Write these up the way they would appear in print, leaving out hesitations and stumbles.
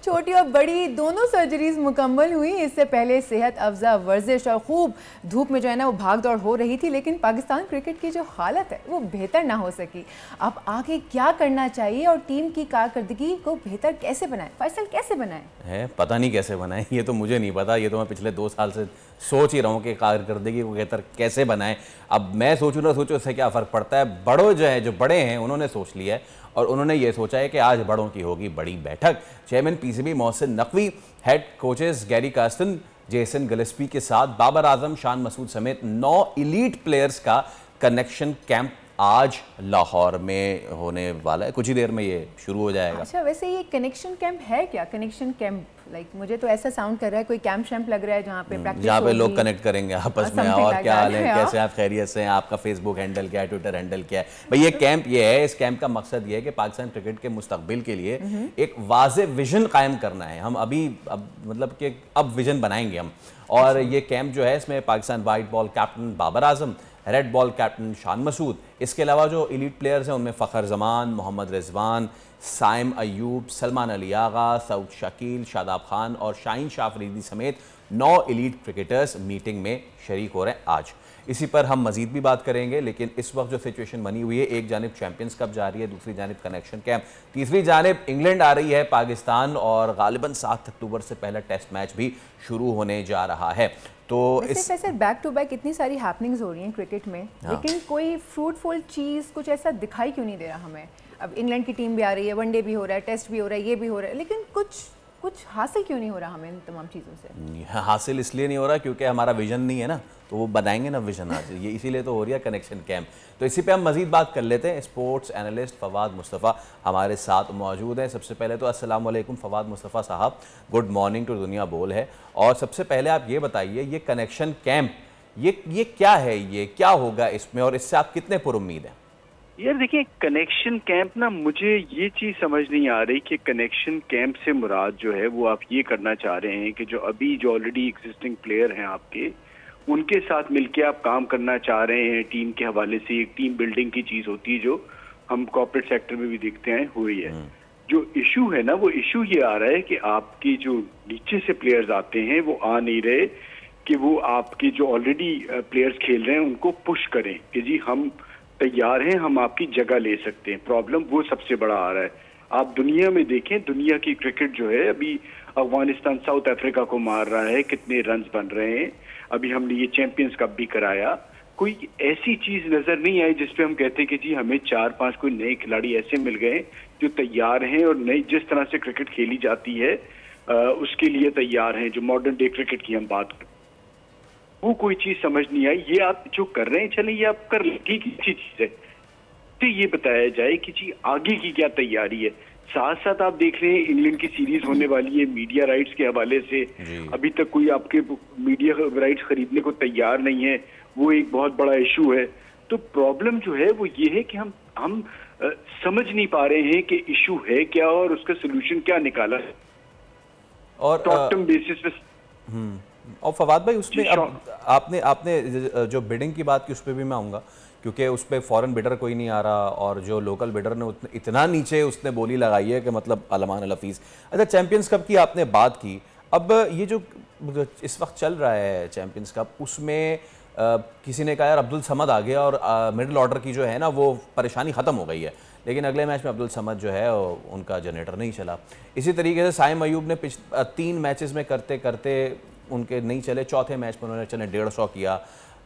छोटी और बड़ी दोनों सर्जरीज मुकम्मल हुई। इससे पहले सेहत अफजा वर्जिश और खूब धूप में जो है ना वो भाग दौड़ हो रही थी, लेकिन पाकिस्तान क्रिकेट की जो हालत है वो बेहतर ना हो सकी। अब आगे क्या करना चाहिए और टीम की कारकर्दगी को बेहतर कैसे बनाए? फैसल कैसे बनाए है पता नहीं कैसे बनाए, ये तो मुझे नहीं पता। ये तो मैं पिछले 2 साल से सोच ही रहा हूँ कि कारकर्दगी को बेहतर कैसे बनाएं। अब मैं सोचूँ ना सोचूँ उससे क्या फ़र्क पड़ता है। बड़ों जो है, जो बड़े हैं, उन्होंने सोच लिया है और उन्होंने ये सोचा है कि आज बड़ों की होगी बड़ी बैठक। Chairman PCB Mohsin Naqvi, head coaches Gary Carson, Jason Gillespie के साथ बाबर आजम, शान मसूद समेत 9 इलीट प्लेयर्स का कनेक्शन कैंप आज लाहौर में होने वाला है। कुछ ही देर में ये शुरू हो जाएगा। अच्छा, वैसे ये कनेक्शन कैंप है क्या? कनेक्शन कैंप मुझे तो ऐसा साउंड कर रहा है कोई कैंप शैम्प लग रहा है जहाँ पे प्रैक्टिस जहाँ पे लोग कनेक्ट करेंगे आपस में। और क्या हाल है, कैसे आप खैरियत से हैं, आपका फेसबुक हैंडल क्या है, ट्विटर हैंडल क्या है। भाई ये कैंप ये है, इस कैंप का मकसद ये है कि पाकिस्तान क्रिकेट के मुस्तकबिल के लिए एक वाज़े विजन कायम करना है। हम अब मतलब कि अब विजन बनाएंगे हम। और ये कैंप जो है इसमें Pakistan white ball captain Babar Azam, red ball captain Shan Masood, इसके अलावा जो इलीट प्लेयर्स हैं उनमें फ़खर जमान, मोहम्मद रिजवान, साइम अयूब, सलमान अली आगा, सऊद शकील, शादाब खान और शाहीन शाह अफरीदी समेत 9 इलीट क्रिकेटर्स मीटिंग में शरीक हो रहे हैं आज। इसी पर हम मजीद भी बात करेंगे, लेकिन इस वक्त जो सिचुएशन बनी हुई है, एक जानिब चैंपियंस कप जारी है, दूसरी जानिब कनेक्शन कैंप, तीसरी जानिब इंग्लैंड आ रही है पाकिस्तान और गालिबन 7 अक्टूबर से पहला टेस्ट मैच भी शुरू होने जा रहा है। तो वैसे बैक टू बैक इतनी सारी हैपनिंग्स हो रही हैं क्रिकेट में, लेकिन कोई फ्रूटफुल चीज़ कुछ ऐसा दिखाई क्यों नहीं दे रहा हमें? अब इंग्लैंड की टीम भी आ रही है, वनडे भी हो रहा है, टेस्ट भी हो रहा है, ये भी हो रहा है, लेकिन कुछ हासिल क्यों नहीं हो रहा हमें इन तमाम चीज़ों से? हासिल इसलिए नहीं हो रहा क्योंकि हमारा विजन नहीं है ना, तो वो बनाएंगे ना विजन आज, ये इसीलिए तो हो रही है कनेक्शन कैंप। तो इसी पे हम मजीद बात कर लेते हैं। स्पोर्ट्स एनालिस्ट फवाद मुस्तफ़ा हमारे साथ मौजूद हैं। सबसे पहले तो अस्सलाम वालेकुम फवाद मुस्तफ़ा साहब, गुड मॉर्निंग टू दुनिया बोल है। और सबसे पहले आप ये बताइए, ये कनेक्शन कैंप ये क्या है, ये क्या होगा इसमें और इससे आप कितने पुरुम्मीद हैं? यार देखिए, कनेक्शन कैंप ना, मुझे ये चीज समझ नहीं आ रही कि कनेक्शन कैंप से मुराद जो है वो आप ये करना चाह रहे हैं कि जो ऑलरेडी एग्जिस्टिंग प्लेयर हैं आपके, उनके साथ मिलके आप काम करना चाह रहे हैं। टीम के हवाले से एक टीम बिल्डिंग की चीज होती है जो हम कॉर्पोरेट सेक्टर में भी देखते हैं हो रही है। जो इशू है ना, वो इशू ये आ रहा है कि आपके जो नीचे से प्लेयर्स आते हैं वो आ नहीं रहे कि वो आपके जो ऑलरेडी प्लेयर्स खेल रहे हैं उनको पुश करें कि जी हम तैयार हैं, हम आपकी जगह ले सकते हैं। प्रॉब्लम वो सबसे बड़ा आ रहा है। आप दुनिया में देखें, दुनिया की क्रिकेट जो है अभी अफगानिस्तान साउथ अफ्रीका को मार रहा है, कितने रन्स बन रहे हैं। अभी हमने ये चैंपियंस कप भी कराया, कोई ऐसी चीज नजर नहीं आई जिसपे हम कहते कि जी हमें 4-5 कोई नए खिलाड़ी ऐसे मिल गए जो तैयार हैं और नई जिस तरह से क्रिकेट खेली जाती है उसके लिए तैयार हैं। जो मॉडर्न डे क्रिकेट की हम बात करें, वो कोई चीज समझ नहीं आई। ये आप जो कर रहे हैं, चलें ये आप कर लें, ठीक अच्छी चीज है। तो ये बताया जाए कि जी आगे की क्या तैयारी है। साथ साथ आप देख रहे हैं इंग्लैंड की सीरीज होने वाली है, मीडिया राइट्स के हवाले से अभी तक कोई आपके मीडिया राइट्स खरीदने को तैयार नहीं है, वो एक बहुत बड़ा इशू है। तो प्रॉब्लम जो है वो ये है कि हम समझ नहीं पा रहे हैं कि इशू है क्या और उसका सोल्यूशन क्या निकाला है और शॉर्ट टर्म बेसिस पे। और फवाद भाई, उसमें अब आपने जो बिडिंग की बात की उस पर भी मैं आऊँगा, क्योंकि उस पर फॉरेन बिडर कोई नहीं आ रहा और जो लोकल बिडर ने इतना नीचे उसने बोली लगाई है कि मतलब अलमान हफीज़। अच्छा, चैंपियंस कप की आपने बात की, अब ये जो इस वक्त चल रहा है चैंपियंस कप, उसमें किसी ने कहा यार अब्दुल समद आ गया और मिडिल ऑर्डर की जो है ना वो परेशानी ख़त्म हो गई है, लेकिन अगले मैच में अब्दुल समद जो है उनका जनरेटर नहीं चला। इसी तरीके से साइम अयूब ने 3 मैचेस में करते करते उनके नहीं चले, चौथे मैच में उन्होंने चले 150 किया।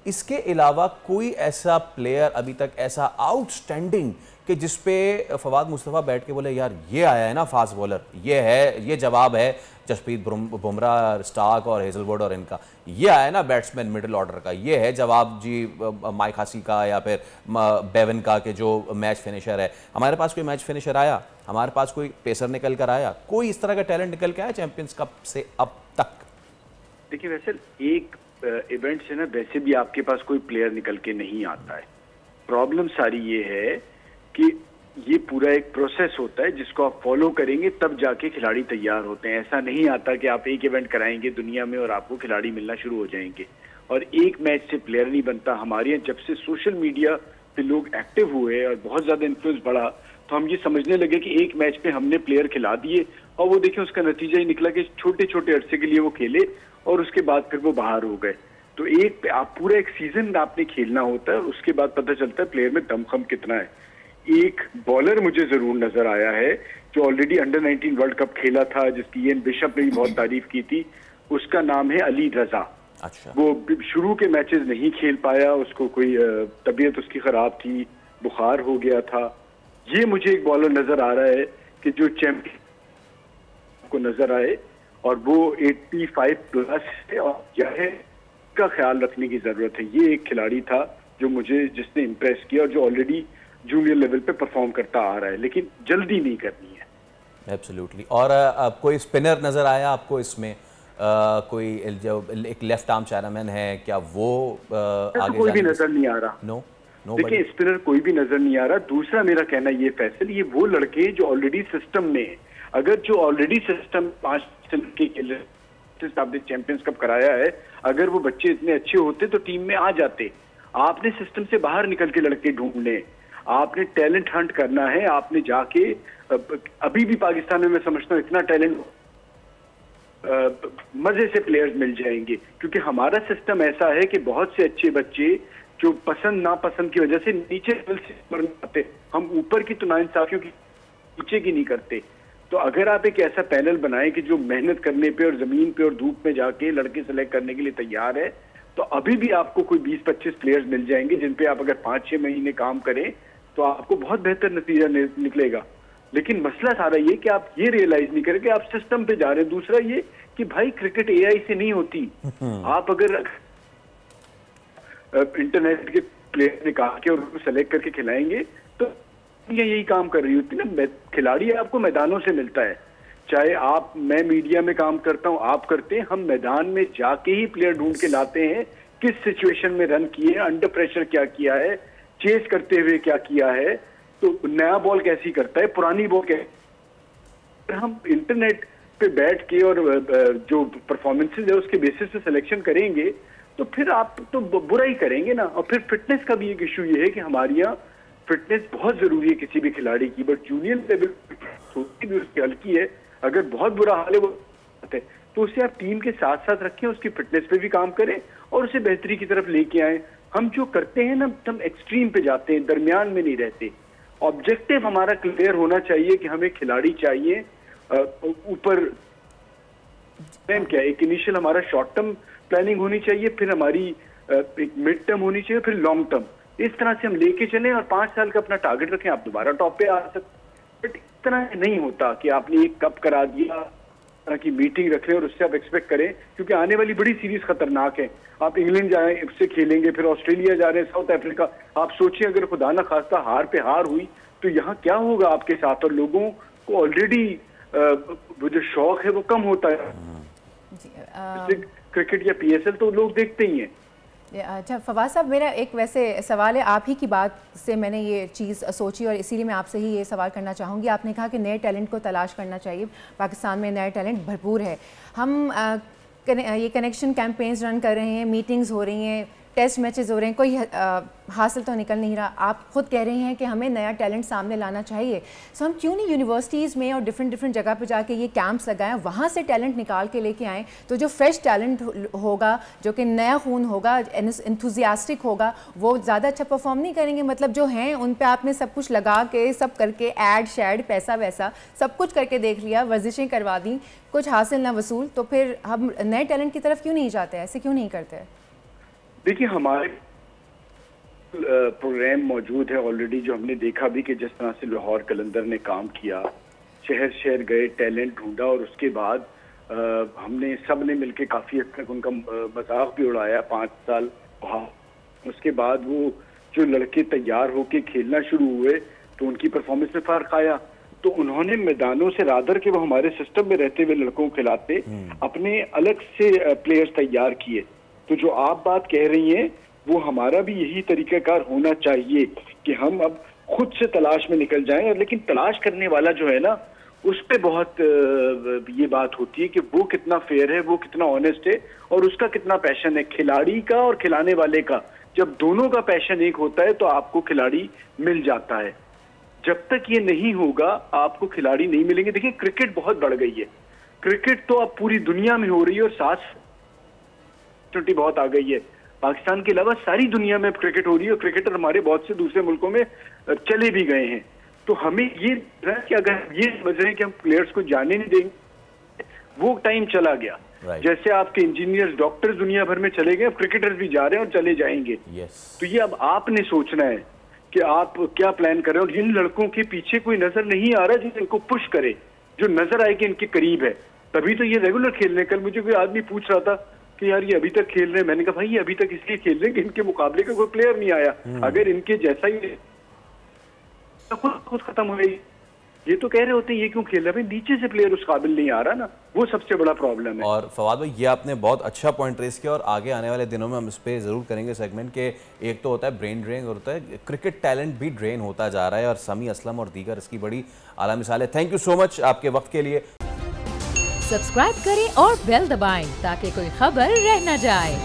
इसके अलावा कोई ऐसा प्लेयर अभी तक ऐसा आउटस्टैंडिंग कि जिस पे फवाद मुस्तफ़ा बैठ के बोले यार ये आया है ना फास्ट बॉलर, ये है, ये जवाब है जसप्रीत बुमराह, स्टार्क और हेजलवुड और इनका, ये आया ना बैट्समैन मिडिल ऑर्डर का, ये है जवाब जी माइक हासी का या फिर बेवन का कि जो मैच फिनिशर है। हमारे पास कोई मैच फिनिशर आया? हमारे पास कोई पेसर निकल कर आया? कोई इस तरह का टैलेंट निकल के आया चैंपियंस कप से अब तक? देखिए, वैसे एक इवेंट से ना वैसे भी आपके पास कोई प्लेयर निकल के नहीं आता है। प्रॉब्लम सारी ये है कि ये पूरा एक प्रोसेस होता है जिसको आप फॉलो करेंगे तब जाके खिलाड़ी तैयार होते हैं। ऐसा नहीं आता कि आप एक इवेंट कराएंगे दुनिया में और आपको खिलाड़ी मिलना शुरू हो जाएंगे और एक मैच से प्लेयर नहीं बनता। हमारे यहाँ जब से सोशल मीडिया पे लोग एक्टिव हुए और बहुत ज्यादा इन्फ्लुएंस बढ़ा, तो हम ये समझने लगे कि एक मैच पे हमने प्लेयर खिला दिए और वो देखें उसका नतीजा ही निकला कि छोटे छोटे अरसे के लिए वो खेले और उसके बाद फिर वो बाहर हो गए। तो आप पूरा एक सीजन आपने खेलना होता है, उसके बाद पता चलता है प्लेयर में दमखम कितना है। एक बॉलर मुझे जरूर नजर आया है जो ऑलरेडी अंडर 19 वर्ल्ड कप खेला था, जिसकी इयान बिशप ने भी बहुत तारीफ की थी, उसका नाम है अली रजा। अच्छा। वो शुरू के मैचेस नहीं खेल पाया, उसको कोई तबीयत उसकी खराब थी, बुखार हो गया था। ये मुझे एक बॉलर नजर आ रहा है कि जो चैंपियन को नजर आए और वो 85 प्लस है और क्या है का ख्याल रखने की जरूरत है। ये एक खिलाड़ी था जो जिसने इम्प्रेस किया और जो ऑलरेडी जूनियर लेवल पे परफॉर्म करता आ रहा है, लेकिन जल्दी नहीं करनी है। एब्सोल्युटली। और कोई स्पिनर नजर आया आपको इसमें? कोई जो एक लेफ्ट आर्म चाइनामैन है, क्या वो आगे कोई भी नजर नहीं आ रहा? नो, देखिए स्पिनर कोई भी नजर नहीं आ रहा। दूसरा मेरा कहना ये फैसल, ये वो लड़के जो ऑलरेडी सिस्टम में है, अगर जो ऑलरेडी सिस्टम 5 लड़के के लिए आपने चैंपियंस कप कराया है, अगर वो बच्चे इतने अच्छे होते तो टीम में आ जाते। आपने सिस्टम से बाहर निकल के लड़के ढूंढने, आपने टैलेंट हंट करना है। आपने जाके अभी भी पाकिस्तान में मैं समझता हूँ इतना टैलेंट मजे से प्लेयर्स मिल जाएंगे, क्योंकि हमारा सिस्टम ऐसा है कि बहुत से अच्छे बच्चे जो पसंद नापसंद की वजह से नीचे लेवल से ऊपर नहीं आते। हम ऊपर की तो नाइंसाफियों की नीचे की नहीं करते। तो अगर आप एक ऐसा पैनल बनाएं कि जो मेहनत करने पे और जमीन पे और धूप में जाके लड़के सेलेक्ट करने के लिए तैयार है, तो अभी भी आपको कोई 20-25 प्लेयर्स मिल जाएंगे जिन पे आप अगर 5-6 महीने काम करें तो आपको बहुत बेहतर नतीजा निकलेगा। लेकिन मसला सारा ये कि आप ये रियलाइज नहीं करें कि आप सिस्टम पे जा रहे हैं। दूसरा ये कि भाई क्रिकेट एआई से नहीं होती। आप अगर इंटरनेट के प्लेयर निकाल के और उनको सेलेक्ट करके खिलाएंगे तो यही काम कर रही होती ना। खिलाड़ी आपको मैदानों से मिलता है, चाहे मैं मीडिया में काम करता हूं, आप करते हैं, हम मैदान में जाके ही प्लेयर ढूंढ के लाते हैं। किस सिचुएशन में रन किए, अंडर प्रेशर क्या किया है, चेस करते हुए क्या किया है, तो नया बॉल कैसी करता है, पुरानी बॉल कैसी। हम इंटरनेट पे बैठ के और जो परफॉर्मेंसेज है उसके बेसिस पे सिलेक्शन करेंगे तो फिर आप तो बुरा ही करेंगे ना। और फिर फिटनेस का भी एक इशू ये है कि हमारे यहाँ फिटनेस बहुत जरूरी है किसी भी खिलाड़ी की, बट जूनियर लेवल सोचती भी उसकी हल्की है। अगर बहुत बुरा हाल है वो तो उसे आप टीम के साथ साथ रखें, उसकी फिटनेस पे भी काम करें और उसे बेहतरी की तरफ लेके आए। हम जो करते हैं ना, हम एक्सट्रीम पे जाते हैं, दरमियान में नहीं रहते। ऑब्जेक्टिव हमारा क्लियर होना चाहिए कि हमें खिलाड़ी चाहिए। ऊपर क्या एक इनिशियल हमारा शॉर्ट टर्म प्लानिंग होनी चाहिए, फिर हमारी एक मिड टर्म होनी चाहिए, फिर लॉन्ग टर्म। इस तरह से हम लेके चलें और 5 साल का अपना टारगेट रखें, आप दोबारा टॉप पे आ सकते। बट इस तरह नहीं होता कि आपने एक कप करा दिया, तरह की मीटिंग रख लें और उससे आप एक्सपेक्ट करें, क्योंकि आने वाली बड़ी सीरीज खतरनाक है। आप इंग्लैंड जाए, उससे खेलेंगे, फिर ऑस्ट्रेलिया जा रहे हैं, साउथ अफ्रीका। आप सोचिए अगर खुदा ना खास्ता हार पे हार हुई तो यहाँ क्या होगा आपके साथ। और लोगों को ऑलरेडी वो जो शौक है वो कम होता है। क्रिकेट या पीएसएल तो लोग देखते ही हैं। अच्छा फवाद साहब, मेरा एक वैसे सवाल है, आप ही की बात से मैंने ये चीज़ सोची और इसीलिए मैं आपसे ही ये सवाल करना चाहूँगी। आपने कहा कि नए टैलेंट को तलाश करना चाहिए, पाकिस्तान में नए टैलेंट भरपूर है। हम ये कनेक्शन कैंपेन्स रन कर रहे हैं, मीटिंग्स हो रही हैं, टेस्ट मैचेस हो रहे हैं, कोई हासिल तो निकल नहीं रहा। आप खुद कह रहे हैं कि हमें नया टैलेंट सामने लाना चाहिए। सो हम क्यों नहीं यूनिवर्सिटीज़ में और डिफरेंट जगह पे जाके ये कैंप्स लगाएं, वहाँ से टैलेंट निकाल के लेके आएँ। तो जो फ्रेश टैलेंट होगा, जो कि नया खून होगा, एंथुजियास्टिक होगा, वो ज़्यादा अच्छा परफॉर्म नहीं करेंगे। मतलब जो हैं उन पर आपने सब कुछ लगा के, सब करके, ऐड शैड, पैसा वैसा सब कुछ करके देख लिया, वर्जिशें करवा दी, कुछ हासिल ना वसूल, तो फिर हम नए टैलेंट की तरफ क्यों नहीं जाते? ऐसे क्यों नहीं करते? देखिए हमारे प्रोग्राम मौजूद है ऑलरेडी, जो हमने देखा भी कि जिस तरह से लाहौर कलंदर ने काम किया, शहर शहर गए, टैलेंट ढूंढा और उसके बाद हमने सब ने मिलकर काफ़ी हद तक उनका मजाक भी उड़ाया 5 साल। उसके बाद वो जो लड़के तैयार होके खेलना शुरू हुए तो उनकी परफॉर्मेंस में फ़र्क आया। तो उन्होंने मैदानों से रादर के वो हमारे सिस्टम में रहते हुए लड़कों को खिलाते अपने अलग से प्लेयर्स तैयार किए। तो जो आप बात कह रही हैं वो हमारा भी यही तरीकाकार होना चाहिए कि हम अब खुद से तलाश में निकल जाएं। और लेकिन तलाश करने वाला जो है ना, उस पे बहुत ये बात होती है कि वो कितना फेयर है, वो कितना ऑनेस्ट है और उसका कितना पैशन है। खिलाड़ी का और खिलाने वाले का जब दोनों का पैशन एक होता है तो आपको खिलाड़ी मिल जाता है। जब तक ये नहीं होगा आपको खिलाड़ी नहीं मिलेंगे। देखिए क्रिकेट बहुत बढ़ गई है, क्रिकेट तो अब पूरी दुनिया में हो रही है और साथ छुट्टी बहुत आ गई है। पाकिस्तान के अलावा सारी दुनिया में क्रिकेट हो रही है और क्रिकेटर हमारे बहुत से दूसरे मुल्कों में चले भी गए हैं। तो हमें ये कि अगर ये समझ रहे हैं कि हम प्लेयर्स को जाने नहीं देंगे, वो टाइम चला गया। जैसे आपके इंजीनियर्स, डॉक्टर्स दुनिया भर में चले गए, अब क्रिकेटर्स भी जा रहे हैं और चले जाएंगे। तो ये अब आपने सोचना है कि आप क्या प्लान कर रहे हो। और इन लड़कों के पीछे कोई नजर नहीं आ रहा जो इनको पुश करे, जो नजर आए कि इनके करीब है, तभी तो ये रेगुलर खेल रहे हैं। कल मुझे कोई आदमी पूछ रहा था कि यार ये अभी तक खेल रहे हैं, मैंने कहा भाई ये अभी तक इसलिए खेल रहे हैं कि इनके मुकाबले का कोई प्लेयर नहीं आया। अगर इनके जैसा ही तो खुद खत्म हो गई। ये तो कह रहे होते हैं ये क्यों खेल रहा है, भाई नीचे से प्लेयर उस काबिल नहीं आ रहा ना, वो सबसे बड़ा प्रॉब्लम है। और फवाद भाई ये आपने बहुत अच्छा पॉइंट रेस किया और आगे आने वाले दिनों में हम इस पे जरूर करेंगे सेगमेंट के। एक तो होता है ब्रेन ड्रेन और होता है क्रिकेट टैलेंट भी ड्रेन होता जा रहा है और समी असलम और दीगर इसकी बड़ी आला मिसाल है। थैंक यू सो मच आपके वक्त के लिए। सब्सक्राइब करें और बेल दबाएं ताकि कोई खबर रह न जाए।